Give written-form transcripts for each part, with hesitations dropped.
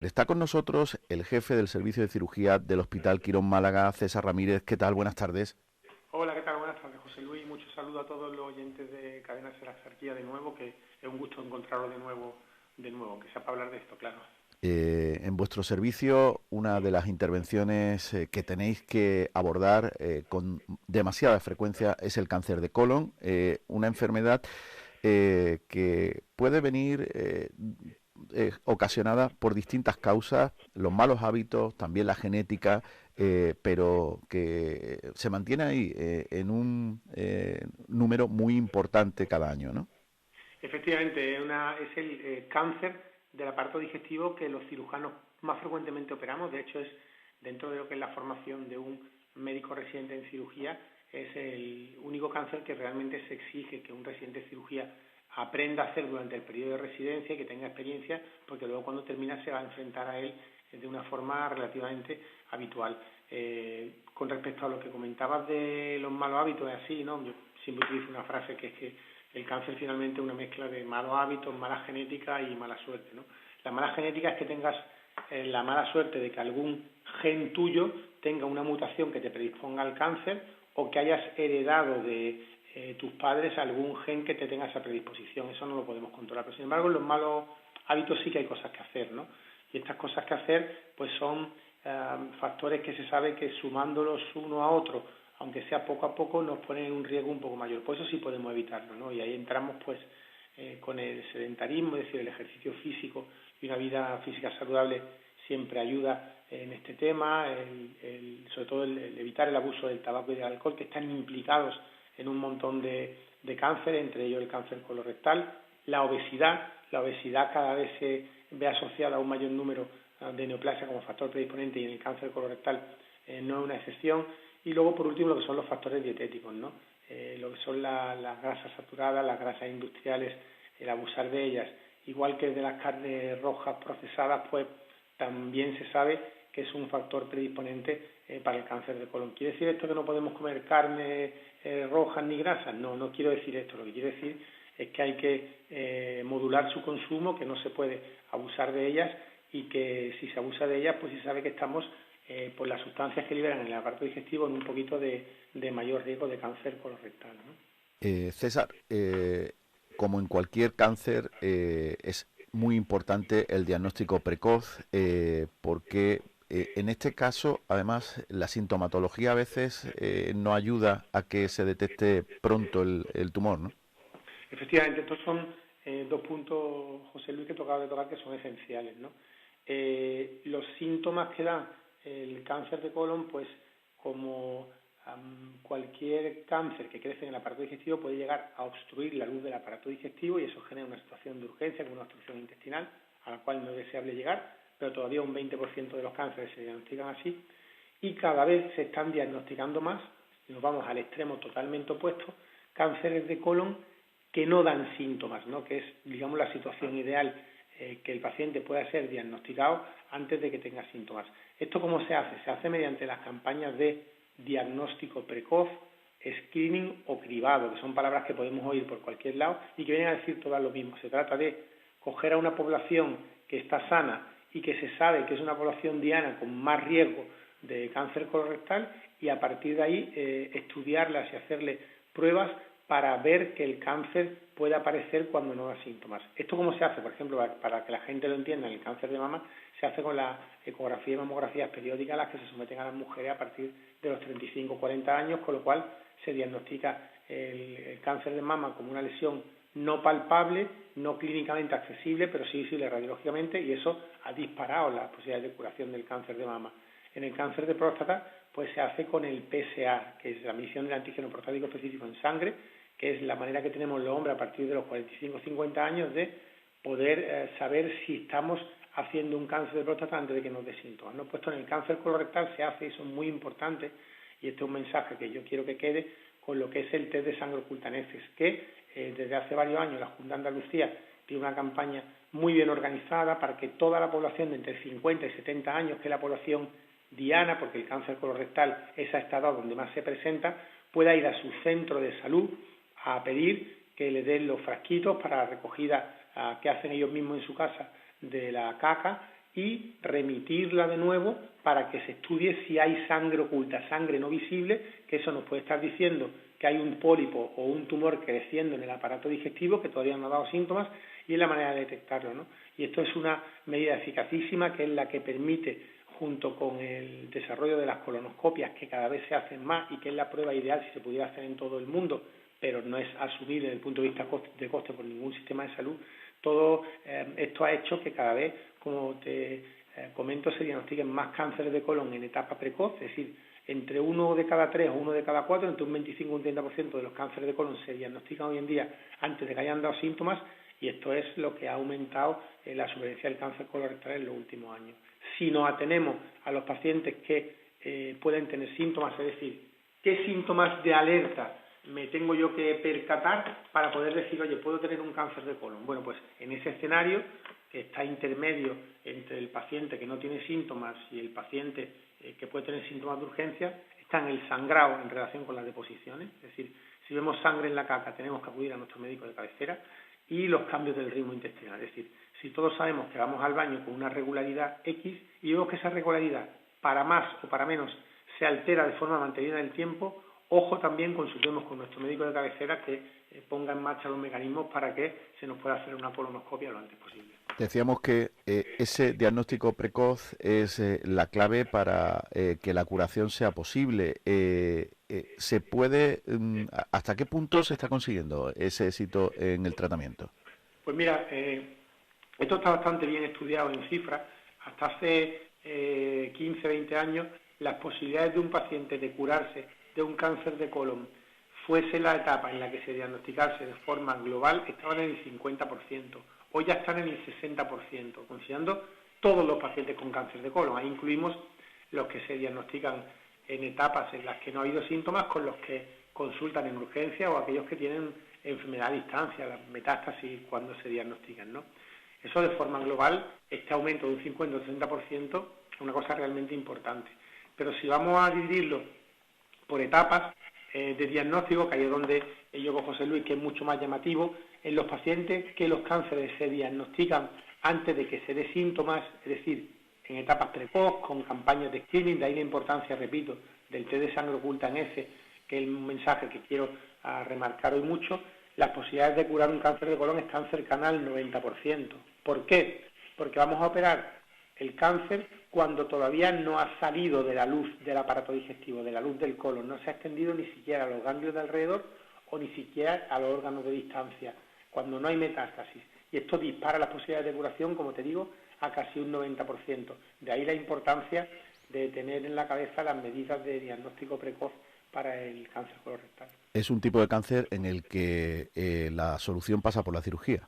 Está con nosotros el jefe del servicio de cirugía del Hospital Quirón Málaga, César Ramírez. ¿Qué tal? Buenas tardes. Hola, ¿qué tal? Buenas tardes, José Luis. Muchos saludos a todos los oyentes de Cadena Ser Exarquía de nuevo, que es un gusto encontrarlo de nuevo, aunque sea para hablar de esto, claro. En vuestro servicio, una de las intervenciones que tenéis que abordar con demasiada frecuencia es el cáncer de colon, una enfermedad que puede venir ocasionada por distintas causas, los malos hábitos, también la genética, pero que se mantiene ahí en un número muy importante cada año, ¿no? Efectivamente, es el cáncer del aparato digestivo que los cirujanos más frecuentemente operamos. De hecho, es dentro de lo que es la formación de un médico residente en cirugía, es el único cáncer que realmente se exige que un residente de cirugía aprenda a hacer durante el periodo de residencia y que tenga experiencia, porque luego cuando termina se va a enfrentar a él de una forma relativamente habitual. Con respecto a lo que comentabas de los malos hábitos, es así, ¿no? Yo siempre utilizo una frase que es que el cáncer finalmente es una mezcla de malos hábitos, mala genética y mala suerte, ¿no? La mala genética es que tengas la mala suerte de que algún gen tuyo tenga una mutación que te predisponga al cáncer o que hayas heredado de tus padres algún gen que te tenga esa predisposición. Eso no lo podemos controlar. Pero sin embargo, en los malos hábitos sí que hay cosas que hacer, ¿no? Y estas cosas que hacer pues son factores que se sabe que sumándolos uno a otro, aunque sea poco a poco, nos ponen en un riesgo un poco mayor. Por eso sí podemos evitarlo, ¿no? Y ahí entramos pues con el sedentarismo, es decir, el ejercicio físico y una vida física saludable siempre ayuda en este tema, sobre todo el evitar el abuso del tabaco y del alcohol, que están implicados en un montón de cáncer, entre ellos el cáncer colorectal, la obesidad cada vez se ve asociada a un mayor número de neoplasia como factor predisponente y en el cáncer colorectal no es una excepción. Y luego, por último, lo que son los factores dietéticos, ¿no? Lo que son las grasas saturadas, las grasas industriales, el abusar de ellas, igual que de las carnes rojas procesadas, pues también se sabe que es un factor predisponente para el cáncer de colon. ¿Quiere decir esto que no podemos comer carne rojas ni grasas? No, no quiero decir esto. Lo que quiero decir es que hay que modular su consumo, que no se puede abusar de ellas y que si se abusa de ellas, pues se sabe que estamos por las sustancias que liberan en el aparato digestivo en un poquito de mayor riesgo de cáncer colorectal, ¿no? César, como en cualquier cáncer, es muy importante el diagnóstico precoz porque en este caso, además, la sintomatología a veces no ayuda a que se detecte pronto el tumor, ¿no? Efectivamente, estos son dos puntos, José Luis, que tocaba de tocar que son esenciales, ¿no? Los síntomas que da el cáncer de colon, pues como cualquier cáncer que crece en el aparato digestivo puede llegar a obstruir la luz del aparato digestivo y eso genera una situación de urgencia como una obstrucción intestinal a la cual no es deseable llegar, pero todavía un 20% de los cánceres se diagnostican así y cada vez se están diagnosticando más, y nos vamos al extremo totalmente opuesto, cánceres de colon que no dan síntomas, ¿no? Que es, digamos, la situación ideal, que el paciente pueda ser diagnosticado antes de que tenga síntomas. ¿Esto cómo se hace? Se hace mediante las campañas de diagnóstico precoz, screening o cribado, que son palabras que podemos oír por cualquier lado y que vienen a decir todas lo mismo. Se trata de coger a una población que está sana y que se sabe que es una población diana con más riesgo de cáncer colorectal y a partir de ahí estudiarlas y hacerle pruebas para ver que el cáncer puede aparecer cuando no da síntomas. ¿Esto cómo se hace? Por ejemplo, para que la gente lo entienda, en el cáncer de mama se hace con la ecografía y mamografías periódicas a las que se someten a las mujeres a partir de los 35 o 40 años, con lo cual se diagnostica el cáncer de mama como una lesión no palpable, no clínicamente accesible, pero sí visible radiológicamente, y eso ha disparado las posibilidades de curación del cáncer de mama. En el cáncer de próstata, pues se hace con el PSA, que es la medición del antígeno prostático específico en sangre, que es la manera que tenemos los hombres a partir de los 45 o 50 años de poder saber si estamos haciendo un cáncer de próstata antes de que nos dé síntomas, ¿no? Puesto en el cáncer colorectal se hace, y eso es muy importante, y este es un mensaje que yo quiero que quede, con lo que es el test de sangre oculta nefes, que desde hace varios años la Junta de Andalucía tiene una campaña muy bien organizada para que toda la población de entre 50 y 70 años, que es la población diana, porque el cáncer colorectal es a esta edad donde más se presenta, pueda ir a su centro de salud a pedir que le den los frasquitos para la recogida que hacen ellos mismos en su casa de la caca y remitirla de nuevo para que se estudie si hay sangre oculta, sangre no visible, que eso nos puede estar diciendo que hay un pólipo o un tumor creciendo en el aparato digestivo que todavía no ha dado síntomas, y es la manera de detectarlo, ¿no? Y esto es una medida eficacísima que es la que permite, junto con el desarrollo de las colonoscopias, que cada vez se hacen más y que es la prueba ideal si se pudiera hacer en todo el mundo, pero no es asumible desde el punto de vista de coste por ningún sistema de salud. Todo esto ha hecho que cada vez, como te comento, se diagnostiquen más cánceres de colon en etapa precoz, es decir, entre 1 de cada 3 o 1 de cada 4, entre un 25 y un 30% de los cánceres de colon se diagnostican hoy en día antes de que hayan dado síntomas, y esto es lo que ha aumentado la supervivencia del cáncer colorectal en los últimos años. Si nos atenemos a los pacientes que pueden tener síntomas, es decir, ¿qué síntomas de alerta me tengo yo que percatar para poder decir, oye, puedo tener un cáncer de colon? Bueno, pues en ese escenario, que está intermedio entre el paciente que no tiene síntomas y el paciente que puede tener síntomas de urgencia, está en el sangrado en relación con las deposiciones, es decir, si vemos sangre en la caca tenemos que acudir a nuestro médico de cabecera, y los cambios del ritmo intestinal, es decir, si todos sabemos que vamos al baño con una regularidad X y vemos que esa regularidad para más o para menos se altera de forma mantenida en el tiempo, ojo también, consultemos con nuestro médico de cabecera que ponga en marcha los mecanismos para que se nos pueda hacer una colonoscopia lo antes posible. Decíamos que ese diagnóstico precoz es la clave para que la curación sea posible. ¿Se puede, hasta qué punto se está consiguiendo ese éxito en el tratamiento? Pues mira, esto está bastante bien estudiado en cifras. Hasta hace 15, 20 años, las posibilidades de un paciente de curarse de un cáncer de colon, fuese la etapa en la que se diagnosticase de forma global, estaban en el 50%. Hoy ya están en el 60%, considerando todos los pacientes con cáncer de colon. Ahí incluimos los que se diagnostican en etapas en las que no ha habido síntomas, con los que consultan en urgencia, o aquellos que tienen enfermedad a distancia, las metástasis cuando se diagnostican, ¿no? Eso de forma global, este aumento de un 50 o 60% es una cosa realmente importante. Pero si vamos a dividirlo por etapas de diagnóstico, que ahí es donde yo con José Luis, que es mucho más llamativo, en los pacientes que los cánceres se diagnostican antes de que se dé síntomas, es decir, en etapas precoz, con campañas de screening, de ahí la importancia, repito, del test de sangre oculta en S, que es un mensaje que quiero remarcar hoy mucho. Las posibilidades de curar un cáncer de colon están cercanas al 90%. ¿Por qué? Porque vamos a operar el cáncer cuando todavía no ha salido de la luz del aparato digestivo, de la luz del colon, no se ha extendido ni siquiera a los ganglios de alrededor o ni siquiera a los órganos de distancia, cuando no hay metástasis. Y esto dispara las posibilidades de curación, como te digo, a casi un 90%. De ahí la importancia de tener en la cabeza las medidas de diagnóstico precoz para el cáncer colorectal. Es un tipo de cáncer en el que la solución pasa por la cirugía.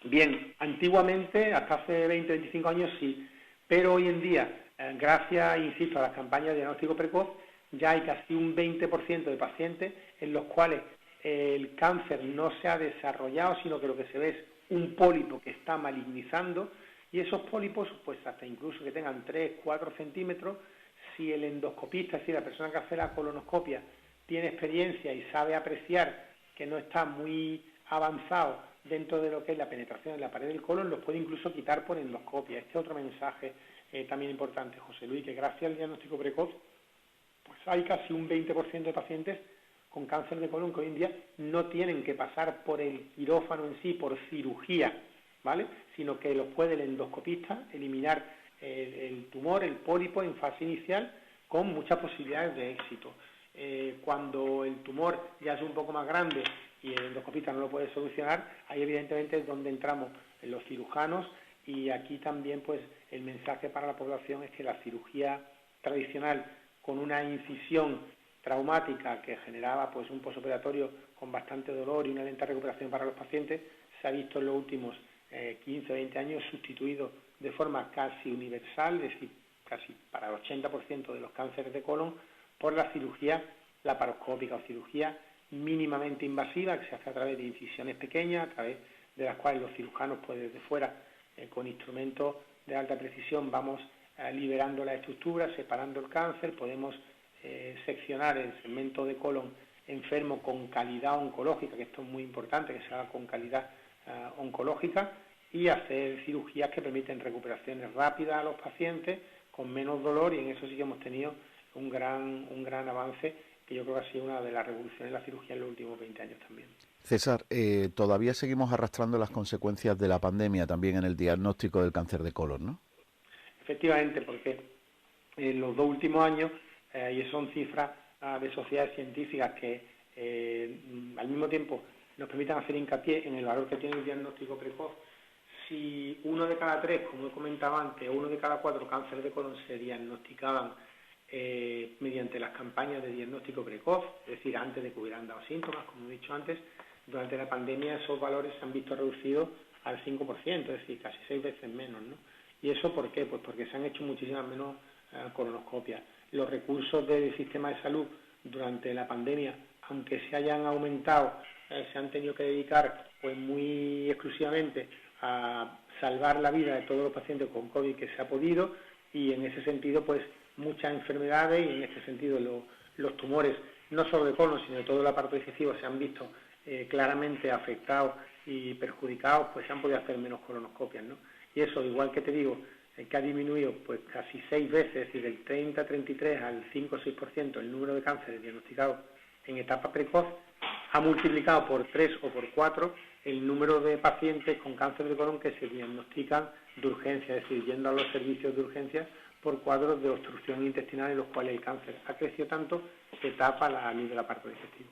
Bien, antiguamente, hasta hace 20, 25 años sí, pero hoy en día, gracias, insisto, a las campañas de diagnóstico precoz, ya hay casi un 20% de pacientes en los cuales el cáncer no se ha desarrollado, sino que lo que se ve es un pólipo que está malignizando, y esos pólipos, pues hasta incluso que tengan 3, 4 centímetros, si el endoscopista, es decir, la persona que hace la colonoscopia, tiene experiencia y sabe apreciar que no está muy avanzado dentro de lo que es la penetración en la pared del colon, los puede incluso quitar por endoscopia. Este es otro mensaje también importante, José Luis, que gracias al diagnóstico precoz, pues hay casi un 20% de pacientes con cáncer de colon que hoy en día no tienen que pasar por el quirófano en sí, por cirugía, ¿vale? Sino que los puede el endoscopista eliminar el tumor, el pólipo en fase inicial, con muchas posibilidades de éxito. Cuando el tumor ya es un poco más grande y el endoscopista no lo puede solucionar, ahí evidentemente es donde entramos en los cirujanos, y aquí también pues el mensaje para la población es que la cirugía tradicional con una incisión traumática que generaba pues un posoperatorio con bastante dolor y una lenta recuperación para los pacientes, se ha visto en los últimos 15 o 20 años sustituido de forma casi universal, es decir, casi para el 80% de los cánceres de colon, por la cirugía laparoscópica o cirugía mínimamente invasiva, que se hace a través de incisiones pequeñas, a través de las cuales los cirujanos pues desde fuera con instrumentos de alta precisión vamos liberando la estructura, separando el cáncer, podemos seccionar el segmento de colon enfermo con calidad oncológica, que esto es muy importante, que se haga con calidad oncológica, y hacer cirugías que permiten recuperaciones rápidas a los pacientes con menos dolor, y en eso sí que hemos tenido un gran avance, que yo creo que ha sido una de las revoluciones en la cirugía en los últimos 20 años también. César, todavía seguimos arrastrando las consecuencias de la pandemia también en el diagnóstico del cáncer de colon, ¿no? Efectivamente, porque en los 2 últimos años, y son cifras de sociedades científicas que al mismo tiempo nos permitan hacer hincapié en el valor que tiene el diagnóstico precoz. Si 1 de cada 3, como he comentado antes, o 1 de cada 4 cánceres de colon se diagnosticaban mediante las campañas de diagnóstico precoz, es decir, antes de que hubieran dado síntomas, como he dicho antes, durante la pandemia esos valores se han visto reducidos al 5%, es decir, casi 6 veces menos, ¿no? ¿Y eso por qué? Pues porque se han hecho muchísimas menos colonoscopias. Los recursos del sistema de salud durante la pandemia, aunque se hayan aumentado, se han tenido que dedicar pues muy exclusivamente a salvar la vida de todos los pacientes con COVID que se ha podido, y en ese sentido pues muchas enfermedades, y en este sentido los tumores, no solo de colon, sino de todo el aparato digestivo, se han visto claramente afectados y perjudicados, pues se han podido hacer menos colonoscopias, ¿no? Y eso, igual que te digo, que ha disminuido pues casi 6 veces, es decir, del 30-33 al 5 o 6% el número de cánceres diagnosticados en etapa precoz, ha multiplicado por 3 o por 4 el número de pacientes con cáncer de colon que se diagnostican de urgencia, es decir, yendo a los servicios de urgencia por cuadros de obstrucción intestinal en los cuales el cáncer ha crecido tanto que tapa la luz del aparato digestivo.